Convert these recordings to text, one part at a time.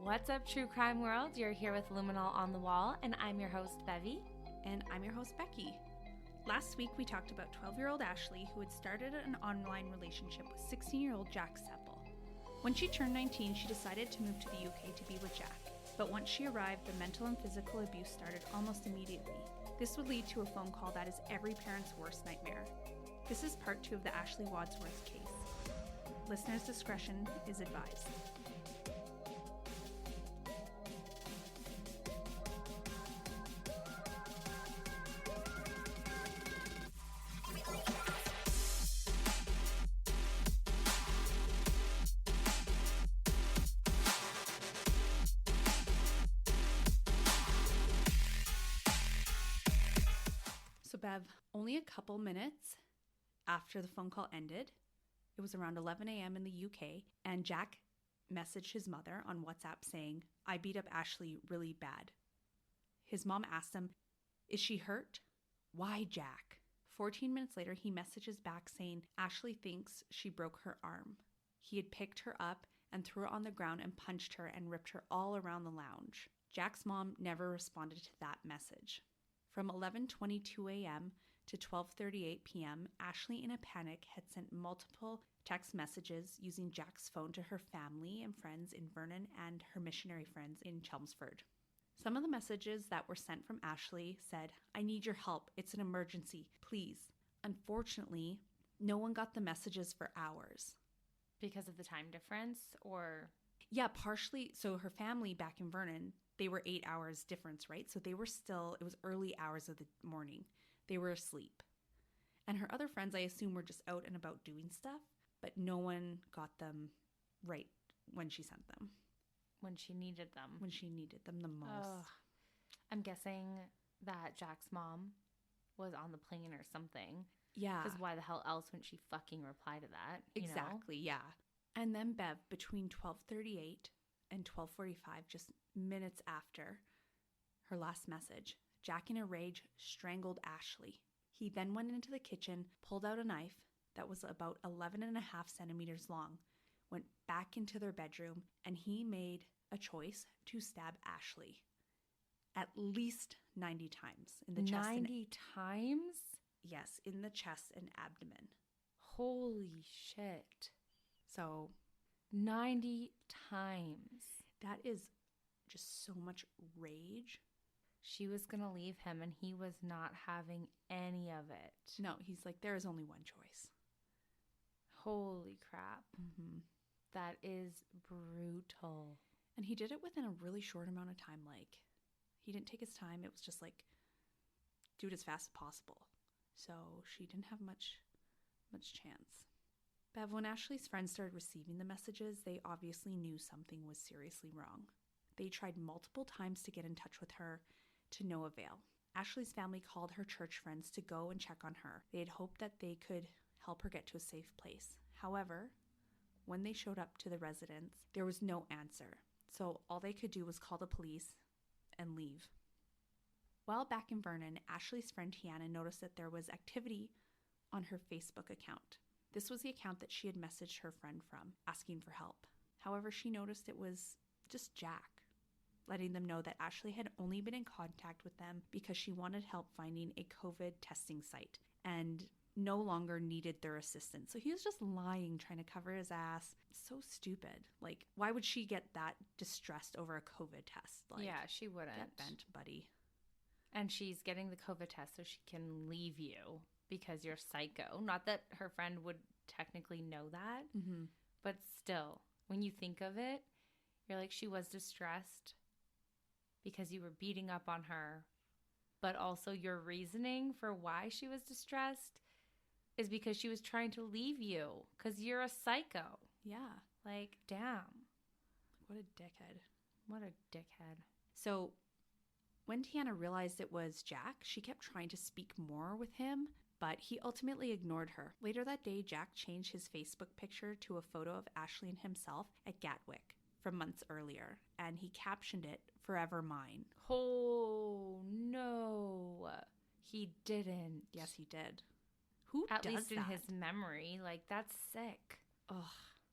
What's up, True Crime World? You're here with Luminol on the Wall, and I'm your host, Bevy. And I'm your host, Becky. Last week, we talked about 12-year-old Ashley, who had started an online relationship with 16-year-old Jack Sepple. When she turned 19, she decided to move to the UK to be with Jack. But once she arrived, the mental and physical abuse started almost immediately. This would lead to a phone call that is every parent's worst nightmare. This is part 2 of the Ashley Wadsworth case. Listeners' discretion is advised. So Bev, only a couple minutes after the phone call ended, it was around 11 a.m. in the UK, and Jack messaged his mother on WhatsApp saying, "I beat up Ashley really bad." His mom asked him, "Is she hurt?" "Why, Jack?" 14 minutes later, he messages back saying Ashley thinks she broke her arm. He had picked her up and threw her on the ground and punched her and ripped her all around the lounge. Jack's mom never responded to that message. From 11:22 a.m. to 12:38 p.m., Ashley, in a panic, had sent multiple text messages using Jack's phone to her family and friends in Vernon and her missionary friends in Chelmsford. Some of the messages that were sent from Ashley said, "I need your help. It's an emergency. Please." Unfortunately, no one got the messages for hours. Because of the time difference, or? Yeah, partially. So her family back in Vernon, they were 8 hours difference, right? So they were still, it was early hours of the morning. They were asleep. And her other friends, I assume, were just out and about doing stuff, but no one got them right when she sent them. When she needed them. When she needed them the most. Ugh. I'm guessing that Jack's mom was on the plane or something. Yeah. Because why the hell else wouldn't she fucking reply to that? Exactly, yeah. And then Bev, between 12:38 and 12:45, just minutes after her last message, Jack, in a rage, strangled Ashley. He then went into the kitchen, pulled out a knife that was about 11.5 centimeters long, went back into their bedroom, and he made a choice to stab Ashley at least 90 times in the chest. 90 times? Yes, in the chest and abdomen. Holy shit. So 90 times. that is just so much rage. She was going to leave him and he was not having any of it. No, he's like, there is only one choice. Holy crap. Mm-hmm. That is brutal. And he did it within a really short amount of time. Like, he didn't take his time. It was just like, do it as fast as possible. So she didn't have much chance. Bev, when Ashley's friends started receiving the messages, they obviously knew something was seriously wrong. They tried multiple times to get in touch with her, to no avail. Ashley's family called her church friends to go and check on her. They had hoped that they could help her get to a safe place. However, when they showed up to the residence, there was no answer. So all they could do was call the police and leave. While back in Vernon, Ashley's friend Tiana noticed that there was activity on her Facebook account. This was the account that she had messaged her friend from, asking for help. However, she noticed it was just Jack, letting them know that Ashley had only been in contact with them because she wanted help finding a COVID testing site and no longer needed their assistance. So he was just lying, trying to cover his ass. So stupid. Like, why would she get that distressed over a COVID test? Like, yeah, she wouldn't. Get bent, buddy. And she's getting the COVID test so she can leave you because you're psycho. Not that her friend would technically know that, but still, when you think of it, you're like, she was distressed because you were beating up on her, but also your reasoning for why she was distressed is because she was trying to leave you because you're a psycho. Yeah. Like, damn. What a dickhead. What a dickhead. So when Tiana realized it was Jack, she kept trying to speak more with him, but he ultimately ignored her. Later that day, Jack changed his Facebook picture to a photo of Ashley and himself at Gatwick from months earlier, and he captioned it, "Forever Mine." Oh, no. He didn't. Yes, he did. Who At does least that? in his memory. Like, that's sick. Ugh.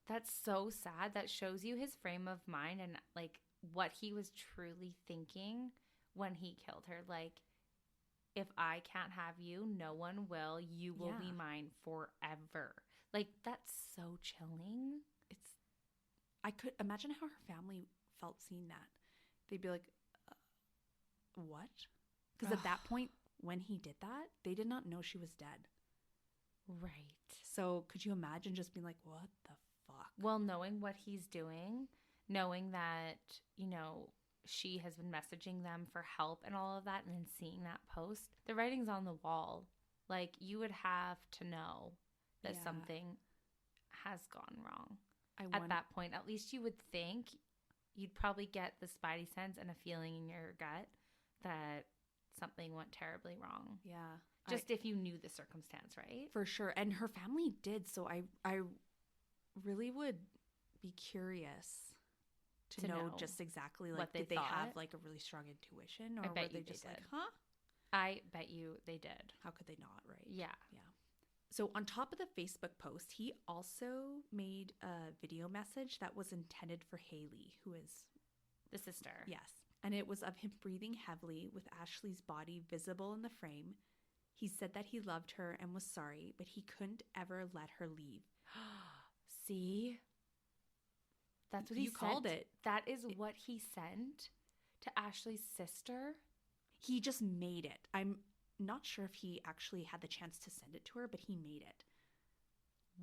That's so sad. That shows you his frame of mind and, like, what he was truly thinking when he killed her. Like, if I can't have you, no one will. You will be mine forever. Like, that's so chilling. I could imagine how her family felt seeing that. They'd be like, what? Because at that point, when he did that, they did not know she was dead. Right. So could you imagine just being like, what the fuck? Well, knowing what he's doing, knowing that, you know, she has been messaging them for help and all of that, and then seeing that post, the writing's on the wall. Like, you would have to know that something has gone wrong. At that point, at least you would think, you'd probably get the spidey sense and a feeling in your gut that something went terribly wrong. Yeah. Just if you knew the circumstance, right? For sure. And her family did. So I really would be curious to know just exactly, like, did they have like a really strong intuition, or were they just like, huh? I bet you they did. How could they not, right? Yeah. Yeah. So on top of the Facebook post, he also made a video message that was intended for Haley, who is the sister. Yes. And it was of him breathing heavily with Ashley's body visible in the frame. He said that he loved her and was sorry, but he couldn't ever let her leave. See? That's what you called it. That is what he sent to Ashley's sister. He just made it. I'm not sure if he actually had the chance to send it to her, but he made it.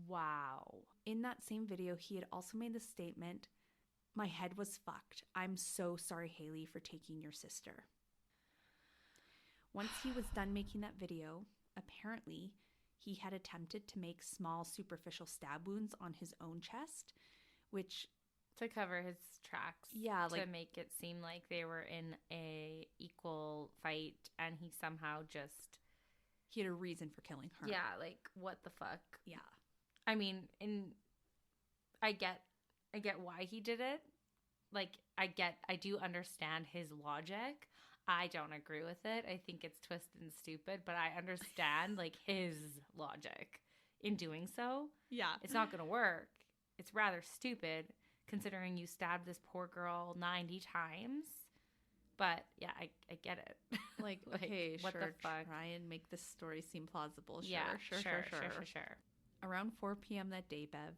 Wow. In that same video, he had also made the statement, "My head was fucked. I'm so sorry, Haley, for taking your sister." Once he was done making that video, apparently he had attempted to make small superficial stab wounds on his own chest, which... to cover his tracks. Yeah, to make it seem like they were in a equal fight, and he somehow just... he had a reason for killing her. Yeah, like, what the fuck? Yeah. I mean, I get why he did it. Like, I do understand his logic. I don't agree with it. I think it's twisted and stupid, but I understand, like, his logic in doing so. Yeah. It's not going to work. It's rather stupid, considering you stabbed this poor girl 90 times. But, yeah, I get it. Like, okay, what sure, the fuck? Try and make this story seem plausible. Sure, Yeah, sure. Around 4 p.m. that day, Bev,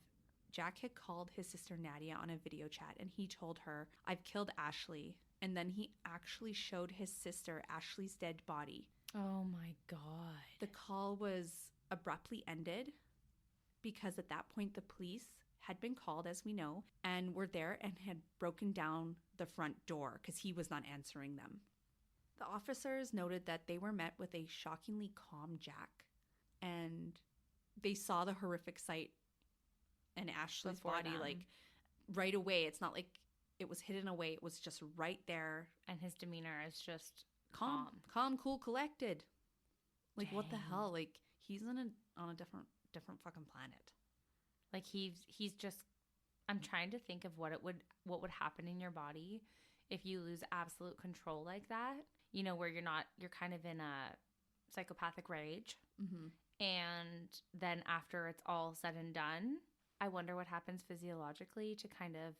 Jack had called his sister Nadia on a video chat, and he told her, "I've killed Ashley." And then he actually showed his sister Ashley's dead body. Oh my God. The call was abruptly ended because at that point the police had been called, as we know, and were there and had broken down the front door because he was not answering them. The officers noted that they were met with a shockingly calm Jack, and they saw the horrific sight and Ashley's body like right away. It's not like it was hidden away. It was just right there. And his demeanor is just calm, cool, collected. Like, what the hell? Like, he's on a different fucking planet. Like, he's just, I'm trying to think of what would happen in your body if you lose absolute control like that. You know, where you're kind of in a psychopathic rage. Mm-hmm. And then after it's all said and done, I wonder what happens physiologically to kind of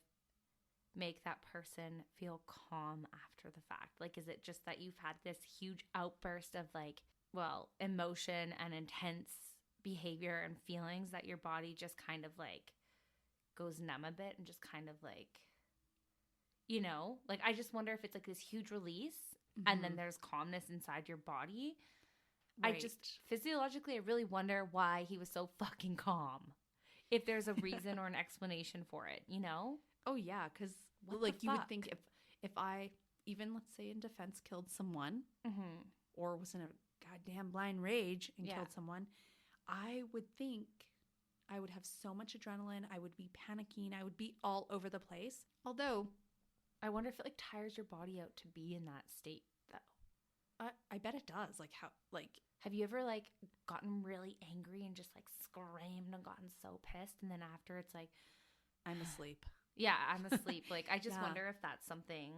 make that person feel calm after the fact. Like, is it just that you've had this huge outburst of, like, well, emotion and intense behavior and feelings that your body just kind of, like, goes numb a bit and just kind of, like, you know? Like, I just wonder if it's, like, this huge release and then there's calmness inside your body. Right. I just, physiologically, I really wonder why he was so fucking calm. If there's a reason or an explanation for it, you know? Oh, yeah, because, like, you would think if I, even, let's say, in defense, killed someone or was in a goddamn blind rage and killed someone, I would think I would have so much adrenaline. I would be panicking. I would be all over the place. Although, I wonder if it, like, tires your body out to be in that state, though. I bet it does. Like, how, like... Have you ever, like, gotten really angry and just, like, screamed and gotten so pissed, and then after it's like... I'm asleep. Yeah, I'm asleep. Like, I just wonder if that's something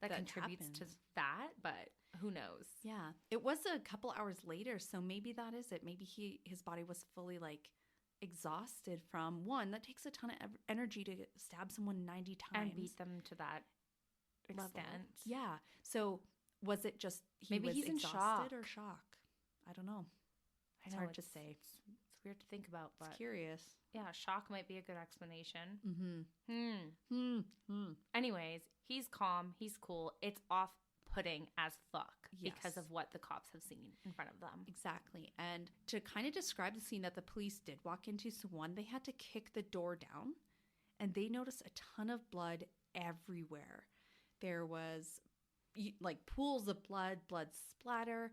that contributes to that, but who knows? Yeah. It was a couple hours later, so maybe that is it. Maybe his body was fully, like, exhausted from, one, that takes a ton of energy to stab someone 90 times. And beat them to that extent. Yeah. So was it just Maybe was he's in exhausted shock. or shock? I don't know. It's hard to say. It's weird to think about, but It's curious. yeah, shock might be a good explanation. Mm-hmm. Anyways, he's calm. He's cool. It's off-putting as fuck because Yes. of what the cops have seen in front of them. Exactly. And to kind of describe the scene that the police did walk into, so one, they had to kick the door down and they noticed a ton of blood everywhere. There was like pools of blood splatter.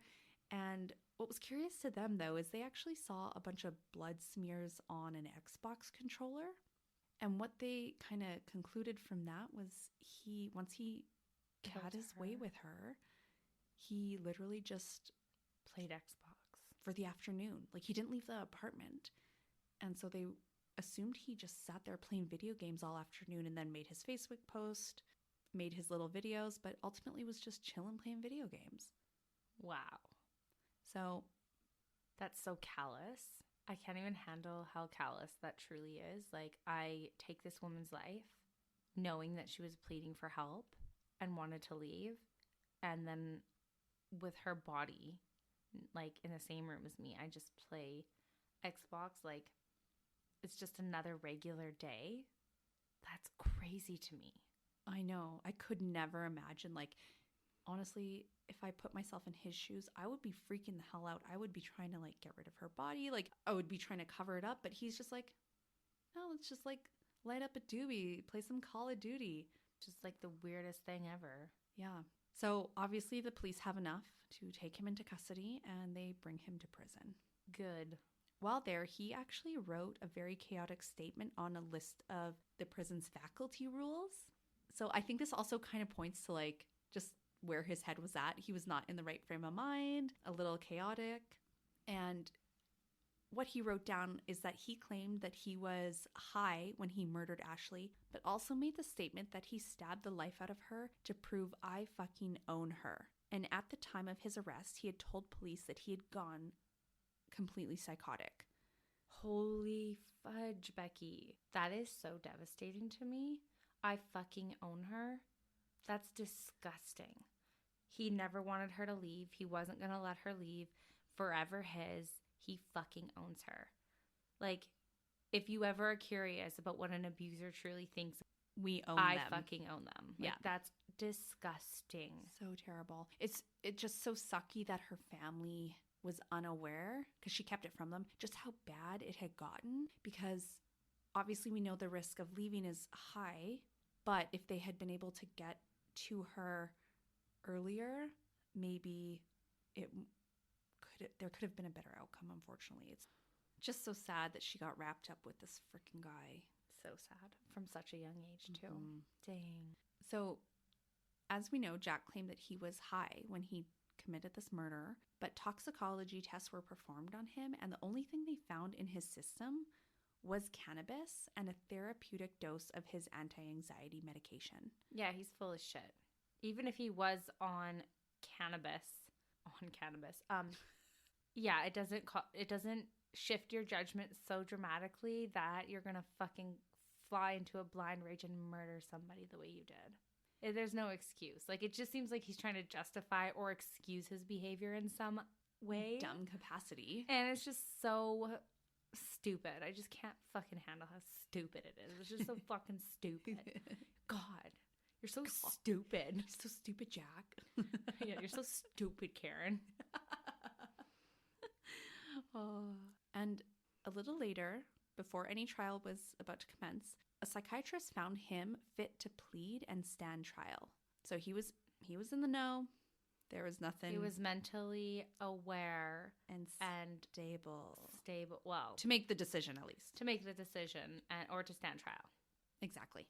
And what was curious to them, though, is they actually saw a bunch of blood smears on an Xbox controller. And what they kind of concluded from that was once he had his way with her, he literally just played Xbox for the afternoon. Like, he didn't leave the apartment. And so they assumed he just sat there playing video games all afternoon and then made his Facebook post, made his little videos, but ultimately was just chilling playing video games. Wow. So that's so callous. I can't even handle how callous that truly is. Like, I take this woman's life knowing that she was pleading for help and wanted to leave, and then with her body like in the same room as me, I just play Xbox like it's just another regular day. That's crazy to me. I know. I could never imagine, like, honestly, if I put myself in his shoes, I would be freaking the hell out. I would be trying to like get rid of her body. Like, I would be trying to cover it up, but he's just like, no, let's just like light up a doobie, play some Call of Duty. Just like the weirdest thing ever. Yeah. So obviously the police have enough to take him into custody and they bring him to prison. Good. While there, he actually wrote a very chaotic statement on a list of the prison's faculty rules. So I think this also kind of points to like just where his head was at. He was not in the right frame of mind, a little chaotic. And what he wrote down is that he claimed that he was high when he murdered Ashley, but also made the statement that he stabbed the life out of her to prove I fucking own her. And at the time of his arrest, he had told police that he had gone completely psychotic. Holy fudge, Becky. That is so devastating to me. I fucking own her. That's disgusting. He never wanted her to leave. He wasn't going to let her leave. Forever his. He fucking owns her. Like, if you ever are curious about what an abuser truly thinks, we own I them. fucking own them. Like, yeah. That's disgusting. So terrible. It's just so sucky that her family was unaware, because she kept it from them, just how bad it had gotten. Because obviously we know the risk of leaving is high, but if they had been able to get to her earlier, maybe there could have been a better outcome. Unfortunately, it's just so sad that she got wrapped up with this freaking guy. So sad. From such a young age too. Mm-hmm. Dang. So as we know, Jack claimed that he was high when he committed this murder, but toxicology tests were performed on him, and the only thing they found in his system was cannabis and a therapeutic dose of his anti-anxiety medication. Yeah, he's full of shit. Even if he was on cannabis, yeah, it doesn't shift your judgment so dramatically that you're gonna fucking fly into a blind rage and murder somebody the way you did. There's no excuse. Like, it just seems like he's trying to justify or excuse his behavior in some way. Dumb capacity. And it's just so stupid. I just can't fucking handle how stupid it is. It's just so fucking stupid. God, you're so stupid. You're so stupid, Jack. Yeah, you're so stupid, Karen. Oh. And a little later, before any trial was about to commence, a psychiatrist found him fit to plead and stand trial. So he was in the know. There was nothing. He was mentally aware and stable. Well, to make the decision, at least. To make the decision or to stand trial. Exactly.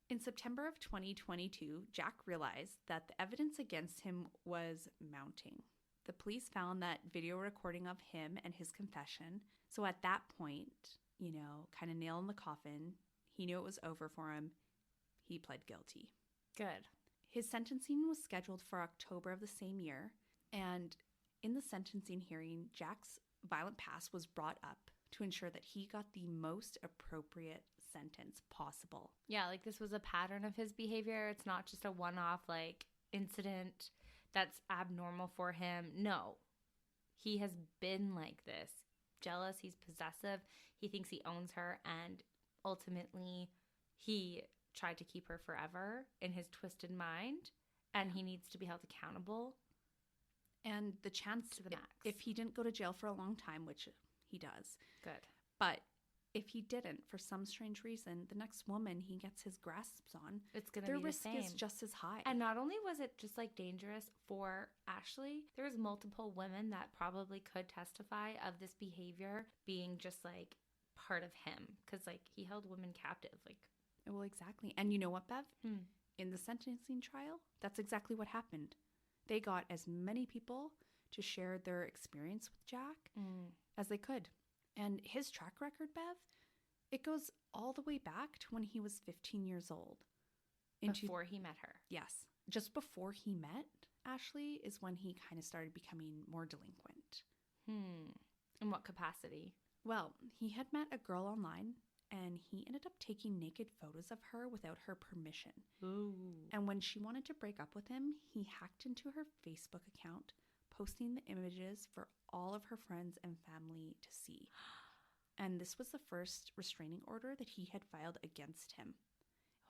In September of 2022, Jack realized that the evidence against him was mounting. The police found that video recording of him and his confession. So at that point, kind of nail in the coffin, he knew it was over for him. He pled guilty. Good. His sentencing was scheduled for October of the same year. And in the sentencing hearing, Jack's violent past was brought up to ensure that he got the most appropriate sentence possible. Yeah, like this was a pattern of his behavior. It's not just a one-off like incident that's abnormal for him. No, he has been like this. Jealous, he's possessive, he thinks he owns her, and ultimately he tried to keep her forever in his twisted mind, and he needs to be held accountable. And the chance to the max. If he didn't go to jail for a long time, which he does. Good. But if he didn't, for some strange reason, the next woman he gets his grasps on, it's going to be the same. Their risk is just as high. And not only was it just like dangerous for Ashley, there was multiple women that probably could testify of this behavior being just like part of him, because like he held women captive. Like, well, exactly. And you know what, Bev? In the sentencing trial, that's exactly what happened. They got as many people to share their experience with Jack as they could. And his track record, Bev, it goes all the way back to when he was 15 years old. Before he met her. Yes. Just before he met Ashley is when he kind of started becoming more delinquent. In what capacity? Well, he had met a girl online, and he ended up taking naked photos of her without her permission. Ooh. And when she wanted to break up with him, he hacked into her Facebook account, posting the images for all of her friends and family to see. And this was the first restraining order that he had filed against him.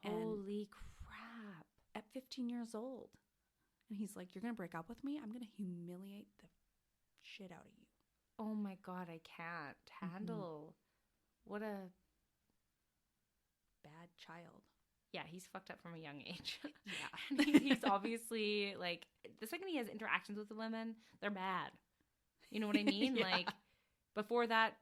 Holy crap. At 15 years old. And he's like, you're going to break up with me? I'm going to humiliate the shit out of you. Oh my God, I can't handle. What a bad child. Yeah, he's fucked up from a young age. Yeah. He's obviously like, the second he has interactions with the women, they're bad. You know what I mean? Yeah. Like, before that,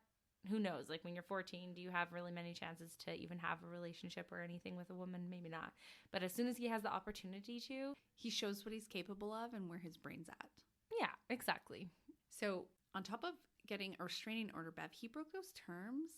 who knows? Like, when you're 14, do you have really many chances to even have a relationship or anything with a woman? Maybe not. But as soon as he has the opportunity to, he shows what he's capable of and where his brain's at. Yeah, exactly. So on top of getting a restraining order, Bev, he broke those terms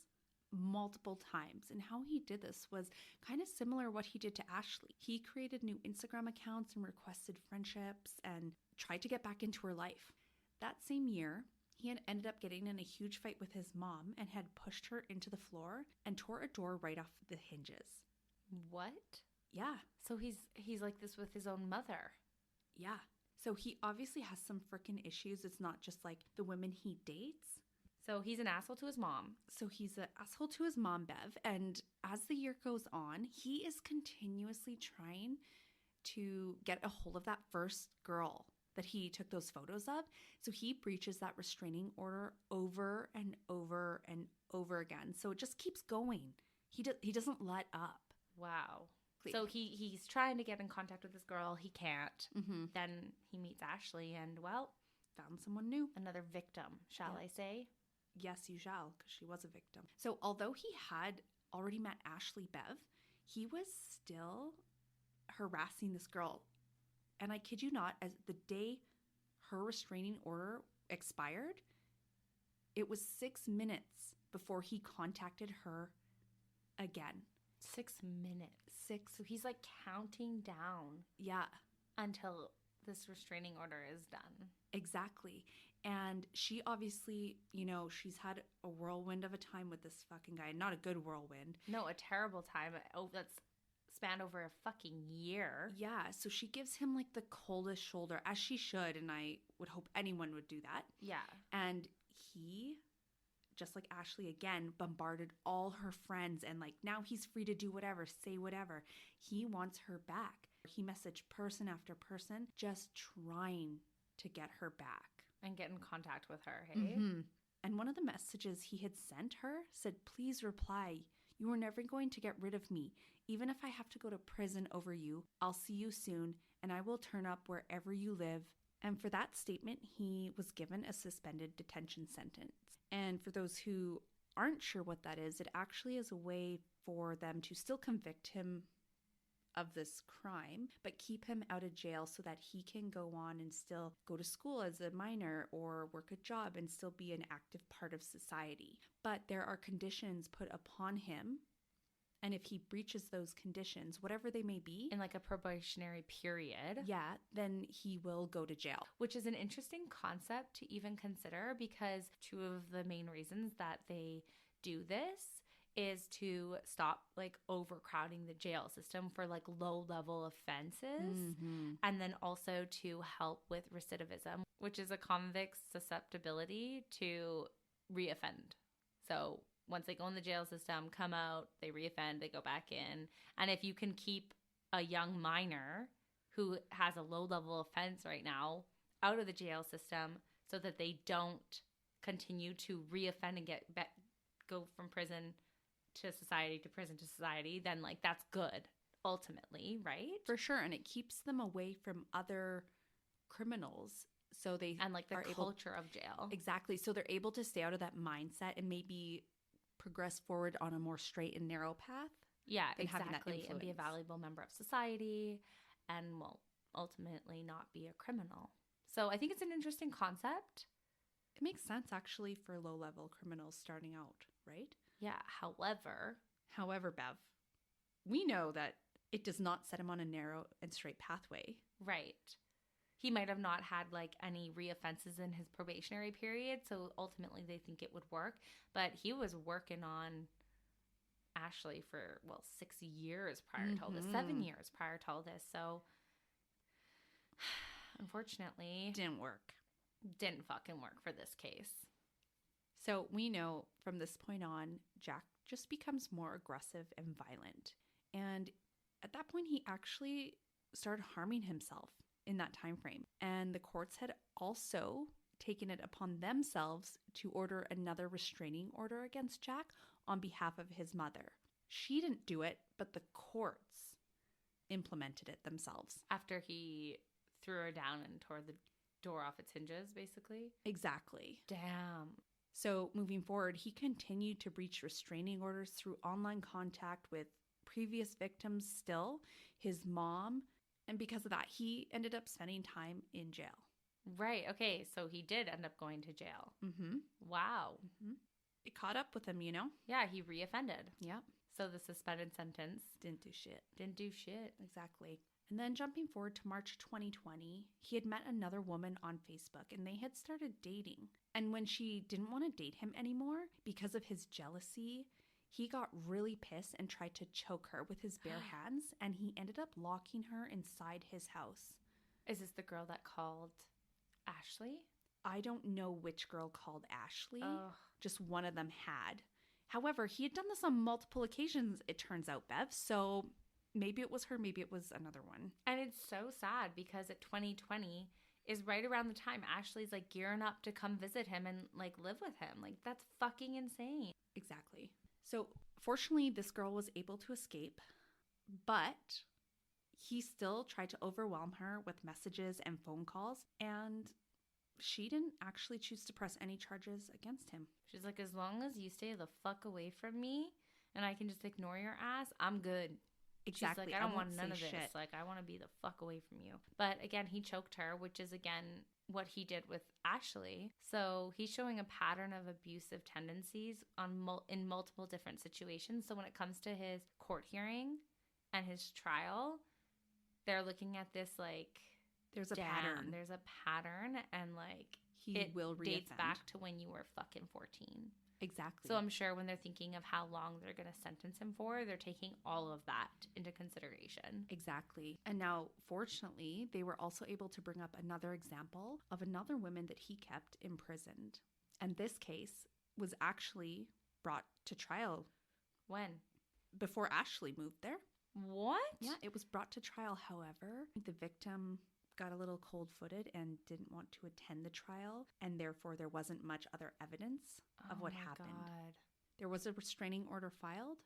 multiple times. And how he did this was kind of similar what he did to Ashley. He created new Instagram accounts and requested friendships and tried to get back into her life. That same year, he had ended up getting in a huge fight with his mom and had pushed her into the floor and tore a door right off the hinges. What? Yeah. So he's like this with his own mother. Yeah. So he obviously has some freaking issues. It's not just like the women he dates. So he's an asshole to his mom. So he's an asshole to his mom, Bev. And as the year goes on, he is continuously trying to get a hold of that first girl that he took those photos of. So he breaches that restraining order over and over and over again. So it just keeps going. He doesn't let up. Wow. So he's trying to get in contact with this girl. He can't. Then he meets Ashley and, well, found someone new. Another victim, shall I say? Yes, you shall, because she was a victim. So although he had already met Ashley, Bev, he was still harassing this girl. And I kid you not, as the day her restraining order expired, it was 6 minutes before he contacted her again. 6 minutes. 6. So he's like counting down. Yeah. Until this restraining order is done. Exactly. And she obviously, you know, she's had a whirlwind of a time with this fucking guy. Not a good whirlwind. No, a terrible time. Oh, that's spanned over a fucking year. Yeah. So she gives him like the coldest shoulder, as she should. And I would hope anyone would do that. Yeah. And he, just like Ashley again, bombarded all her friends. And like now he's free to do whatever, say whatever. He wants her back. He messaged person after person, just trying to get her back. And get in contact with her, hey? And one of the messages he had sent her said, please reply. You are never going to get rid of me. Even if I have to go to prison over you, I'll see you soon, and I will turn up wherever you live. And for that statement, he was given a suspended detention sentence. And for those who aren't sure what that is, it actually is a way for them to still convict him of this crime, but keep him out of jail so that he can go on and still go to school as a minor or work a job and still be an active part of society. But there are conditions put upon him, and if he breaches those conditions, whatever they may be, in like a probationary period, then he will go to jail. Which is an interesting concept to even consider, because two of the main reasons that they do this is to stop like overcrowding the jail system for like low level offenses, and then also to help with recidivism, which is a convict's susceptibility to reoffend. So once they go in the jail system, come out, they reoffend, they go back in. And if you can keep a young minor who has a low level offense right now out of the jail system so that they don't continue to reoffend and go from prison to society to prison to society, then like that's good ultimately, right? For sure. And it keeps them away from other criminals. So they And like the culture of jail. Exactly. So they're able to stay out of that mindset and maybe progress forward on a more straight and narrow path. Yeah, exactly. And be a valuable member of society and will ultimately not be a criminal. So I think it's an interesting concept. It makes sense actually for low-level criminals starting out, right? Yeah. However, Bev, we know that it does not set him on a narrow and straight pathway. Right. He might have not had like any reoffenses in his probationary period, so ultimately they think it would work. But he was working on Ashley for 6 years prior to all this, 7 years prior to all this. So unfortunately, didn't fucking work for this case. So we know from this point on, Jack just becomes more aggressive and violent. And at that point, he actually started harming himself in that time frame. And the courts had also taken it upon themselves to order another restraining order against Jack on behalf of his mother. She didn't do it, but the courts implemented it themselves. After he threw her down and tore the door off its hinges, basically? Exactly. Damn. So moving forward, he continued to breach restraining orders through online contact with previous victims still, his mom, and because of that, he ended up spending time in jail. Right. Okay. So he did end up going to jail. Wow. It caught up with him, you know? Yeah, he reoffended. Yep. So the suspended sentence Didn't do shit. Exactly. And then jumping forward to March 2020, he had met another woman on Facebook and they had started dating. And when she didn't want to date him anymore because of his jealousy, he got really pissed and tried to choke her with his bare hands, and he ended up locking her inside his house. Is this the girl that called Ashley? I don't know which girl called Ashley. Ugh. Just one of them had. However, he had done this on multiple occasions, it turns out, Bev. So maybe it was her, maybe it was another one. And it's so sad because at 2020 is right around the time Ashley's like gearing up to come visit him and like live with him. Like that's fucking insane. Exactly. So fortunately, this girl was able to escape, but he still tried to overwhelm her with messages and phone calls, and she didn't actually choose to press any charges against him. She's like, as long as you stay the fuck away from me and I can just ignore your ass, I'm good. Exactly. She's like, I don't want none of this. Shit. Like, I want to be the fuck away from you. But again, he choked her, which is again what he did with Ashley. So he's showing a pattern of abusive tendencies in multiple different situations. So when it comes to his court hearing and his trial, they're looking at this like, there's a pattern. There's a pattern, and like he will reoffend. Dates back to when you were fucking 14. Exactly. So I'm sure when they're thinking of how long they're going to sentence him for, they're taking all of that into consideration. Exactly. And now, fortunately, they were also able to bring up another example of another woman that he kept imprisoned. And this case was actually brought to trial. When? Before Ashley moved there. What? Yeah, it was brought to trial. However, the victim got a little cold-footed and didn't want to attend the trial, and therefore there wasn't much other evidence of what happened. God. There was a restraining order filed,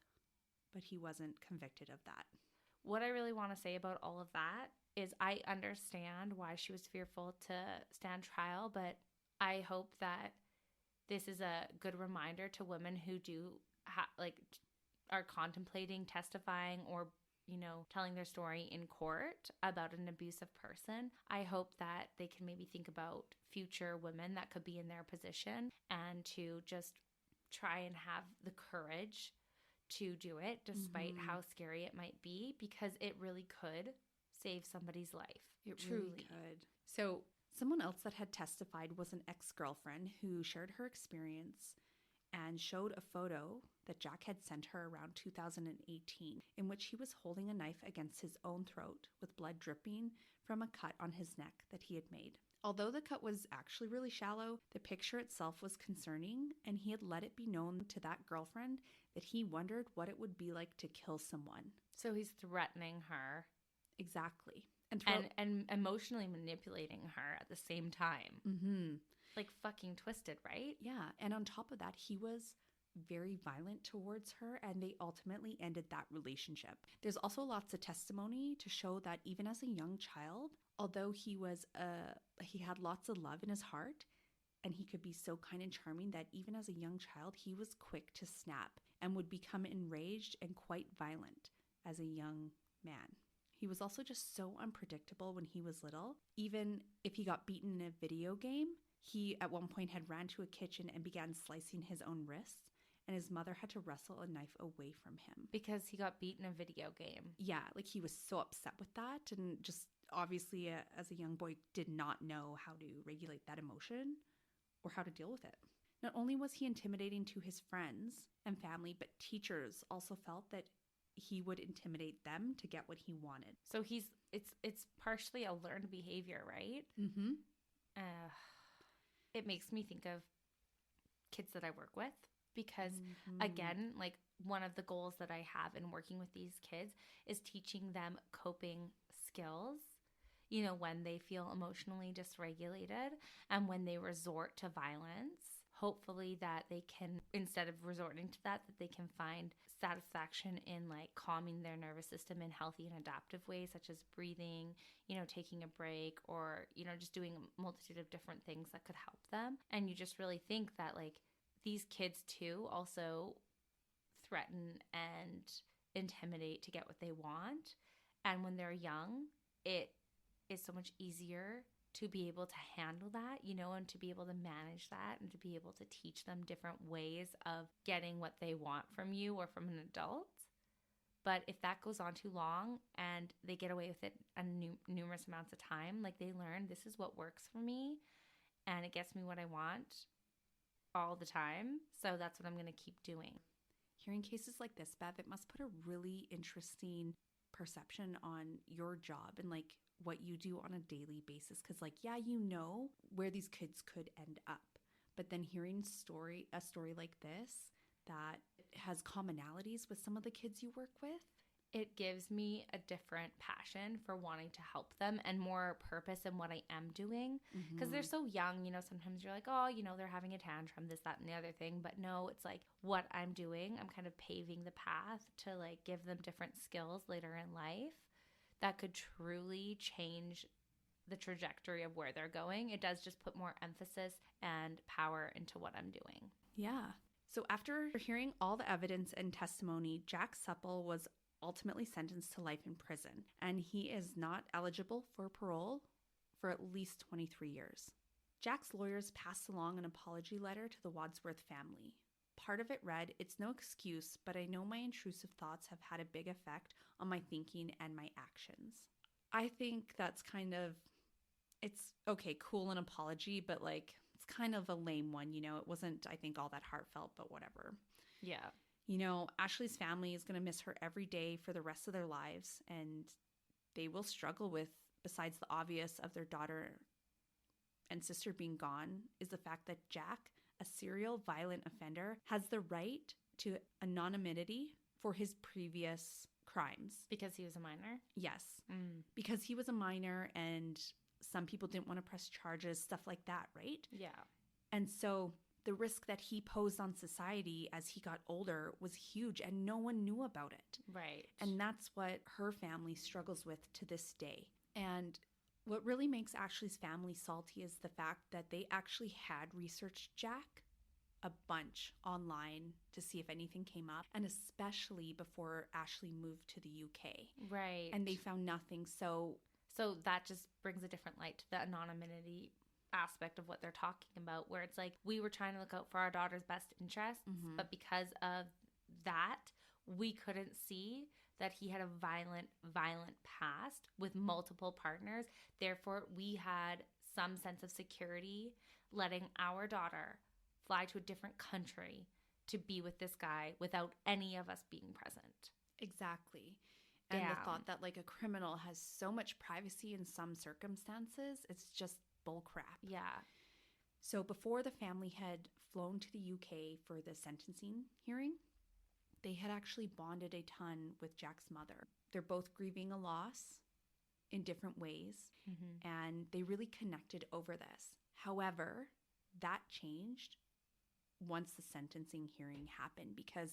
but he wasn't convicted of that. What I really want to say about all of that is I understand why she was fearful to stand trial, but I hope that this is a good reminder to women who do are contemplating testifying or telling their story in court about an abusive person. I hope that they can maybe think about future women that could be in their position and to just try and have the courage to do it despite how scary it might be, because it really could save somebody's life. It truly could. So someone else that had testified was an ex-girlfriend who shared her experience, and showed a photo that Jack had sent her around 2018 in which he was holding a knife against his own throat with blood dripping from a cut on his neck that he had made. Although the cut was actually really shallow, the picture itself was concerning, and he had let it be known to that girlfriend that he wondered what it would be like to kill someone. So he's threatening her. Exactly. And emotionally manipulating her at the same time. Mm-hmm. Like fucking twisted, right? Yeah. And on top of that, he was very violent towards her, and they ultimately ended that relationship. There's also lots of testimony to show that even as a young child, although he had lots of love in his heart, and he could be so kind and charming, that even as a young child, he was quick to snap and would become enraged and quite violent as a young man. He was also just so unpredictable when he was little. Even if he got beaten in a video game, he at one point had ran to a kitchen and began slicing his own wrists, and his mother had to wrestle a knife away from him. Because he got beaten in a video game. Yeah, like he was so upset with that, and just obviously as a young boy did not know how to regulate that emotion or how to deal with it. Not only was he intimidating to his friends and family, but teachers also felt that he would intimidate them to get what he wanted. So it's partially a learned behavior, right? Mm-hmm. It makes me think of kids that I work with, because again, like one of the goals that I have in working with these kids is teaching them coping skills, you know, when they feel emotionally dysregulated and when they resort to violence. Hopefully that they can, instead of resorting to that they can find satisfaction in like calming their nervous system in healthy and adaptive ways, such as breathing, you know, taking a break, or, you know, just doing a multitude of different things that could help them. And you just really think that like these kids too also threaten and intimidate to get what they want. And when they're young, it is so much easier to be able to handle that, you know, and to be able to manage that, and to be able to teach them different ways of getting what they want from you or from an adult. But if that goes on too long and they get away with it numerous amounts of time, like they learn this is what works for me and it gets me what I want all the time, so that's what I'm going to keep doing. Hearing cases like this, Bev, it must put a really interesting perception on your job and like what you do on a daily basis. Because like, yeah, you know where these kids could end up, but then hearing a story like this that has commonalities with some of the kids you work with, it gives me a different passion for wanting to help them and more purpose in what I am doing, because they're so young. You know, sometimes you're like, oh, you know, they're having a tantrum, this, that, and the other thing. But no, it's like what I'm doing, I'm kind of paving the path to like give them different skills later in life that could truly change the trajectory of where they're going. It does just put more emphasis and power into what I'm doing. Yeah. So after hearing all the evidence and testimony, Jack Sepple was ultimately sentenced to life in prison, and he is not eligible for parole for at least 23 years. Jack's lawyers passed along an apology letter to the Wadsworth family. Part of it read, "It's no excuse, but I know my intrusive thoughts have had a big effect on my thinking and my actions." I think that's kind of, it's okay, cool, an apology, but like it's kind of a lame one, you know. It wasn't, I think, all that heartfelt, but whatever. Yeah. You know, Ashley's family is going to miss her every day for the rest of their lives, and they will struggle with, besides the obvious of their daughter and sister being gone, is the fact that Jack, a serial violent offender, has the right to anonymity for his previous crimes. Because he was a minor? Yes. Because he was a minor and some people didn't want to press charges, stuff like that, right? Yeah. And so the risk that he posed on society as he got older was huge, and no one knew about it. Right. And that's what her family struggles with to this day. And what really makes Ashley's family salty is the fact that they actually had researched Jack a bunch online to see if anything came up, and especially before Ashley moved to the UK. Right. And they found nothing. So that just brings a different light to the anonymity aspect of what they're talking about, where it's like we were trying to look out for our daughter's best interests, but because of that, we couldn't see that he had a violent past with multiple partners. Therefore, we had some sense of security letting our daughter fly to a different country to be with this guy without any of us being present. Exactly. And Damn. the thought that like a criminal has so much privacy in some circumstances, it's just bull crap. Yeah. So before the family had flown to the UK for the sentencing hearing, they had actually bonded a ton with Jack's mother. They're both grieving a loss in different ways, and they really connected over this. However, that changed once the sentencing hearing happened, because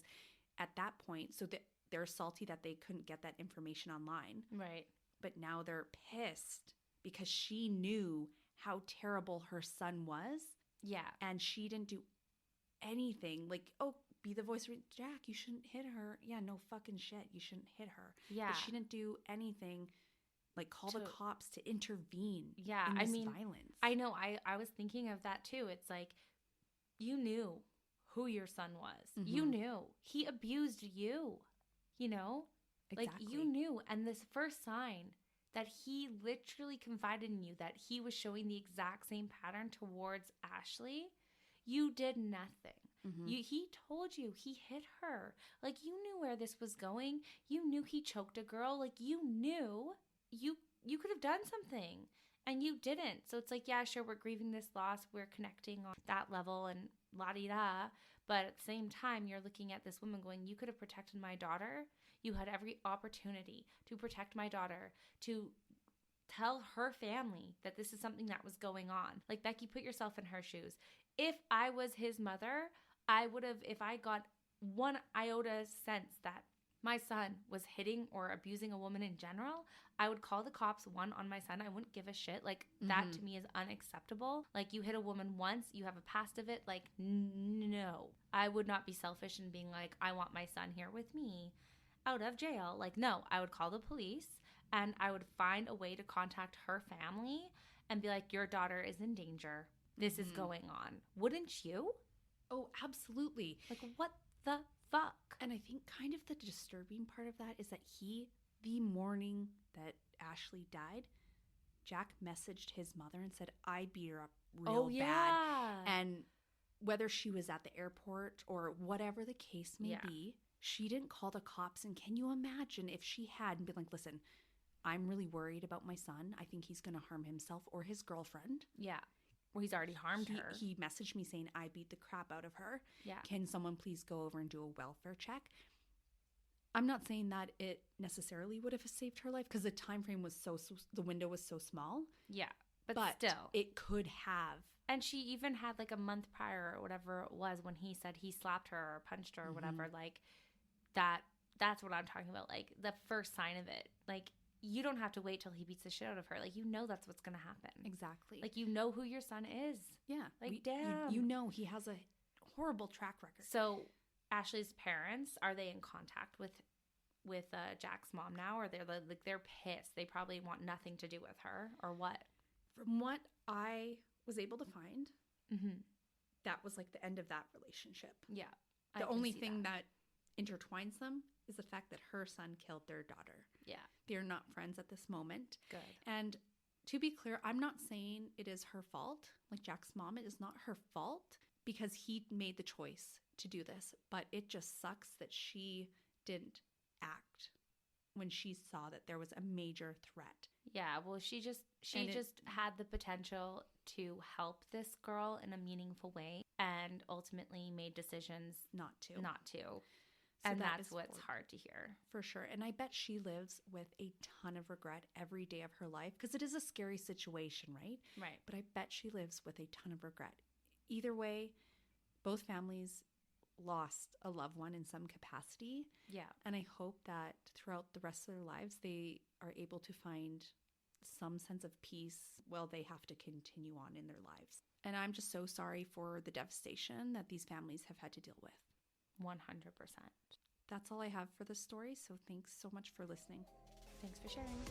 at that point, so they're salty that they couldn't get that information online. Right. But now they're pissed because she knew how terrible her son was. Yeah. And she didn't do anything. Like, oh, be the voice of Jack, you shouldn't hit her. Yeah, no fucking shit, you shouldn't hit her. Yeah. But she didn't do anything, like call the cops to intervene in this violence. I know. I was thinking of that too. It's like, you knew who your son was. You knew. He abused you, you know? Exactly. Like, you knew. And this first sign that he literally confided in you, that he was showing the exact same pattern towards Ashley, you did nothing. He told you he hit her. Like, you knew where this was going. You knew he choked a girl. Like, you knew you could have done something, and you didn't. So it's like, yeah, sure, we're grieving this loss. We're connecting on that level and la-di-da. But at the same time, you're looking at this woman going, you could have protected my daughter. You had every opportunity to protect my daughter, to tell her family that this is something that was going on. Like, Becky, put yourself in her shoes. If I was his mother, I would have, if I got one iota sense that my son was hitting or abusing a woman in general, I would call the cops, one, on my son. I wouldn't give a shit. Like, that to me is unacceptable. Like, you hit a woman once, you have a past of it. Like, no. I would not be selfish in being like, I want my son here with me out of jail. Like, no, I would call the police, and I would find a way to contact her family and be like, your daughter is in danger. This is going on. Wouldn't you? Oh, absolutely. Like, what the fuck? And I think kind of the disturbing part of that is that the morning that Ashley died, Jack messaged his mother and said, I beat her up real bad. And whether she was at the airport or whatever the case may be, she didn't call the cops. And can you imagine if she had and been like, listen, I'm really worried about my son. I think he's going to harm himself or his girlfriend. Yeah. Well, he's already harmed her. He messaged me saying, I beat the crap out of her. Yeah. Can someone please go over and do a welfare check? I'm not saying that it necessarily would have saved her life, because the time frame was the window was so small. Yeah. But still. It could have. And she even had like a month prior or whatever it was when he said he slapped her or punched her or whatever. Like, that's what I'm talking about. Like, the first sign of it. Like, you don't have to wait till he beats the shit out of her. Like, you know that's what's going to happen. Exactly. Like, you know who your son is. Yeah. Like, damn. You know he has a horrible track record. So, Ashley's parents, are they in contact with Jack's mom now? Or they're pissed? They probably want nothing to do with her, or what? From what I was able to find, that was like the end of that relationship. Yeah. The only thing that intertwines them is the fact that her son killed their daughter. Yeah. They're not friends at this moment. Good. And to be clear, I'm not saying it is her fault. Like, Jack's mom, it is not her fault, because he made the choice to do this. But it just sucks that she didn't act when she saw that there was a major threat. Yeah, well, she just had the potential to help this girl in a meaningful way, and ultimately made decisions not to. So and that's what's hard to hear. For sure. And I bet she lives with a ton of regret every day of her life, because it is a scary situation, right? Right. But I bet she lives with a ton of regret. Either way, both families lost a loved one in some capacity. Yeah. And I hope that throughout the rest of their lives, they are able to find some sense of peace while they have to continue on in their lives. And I'm just so sorry for the devastation that these families have had to deal with. 100%. That's all I have for this story, so thanks so much for listening. Thanks for sharing.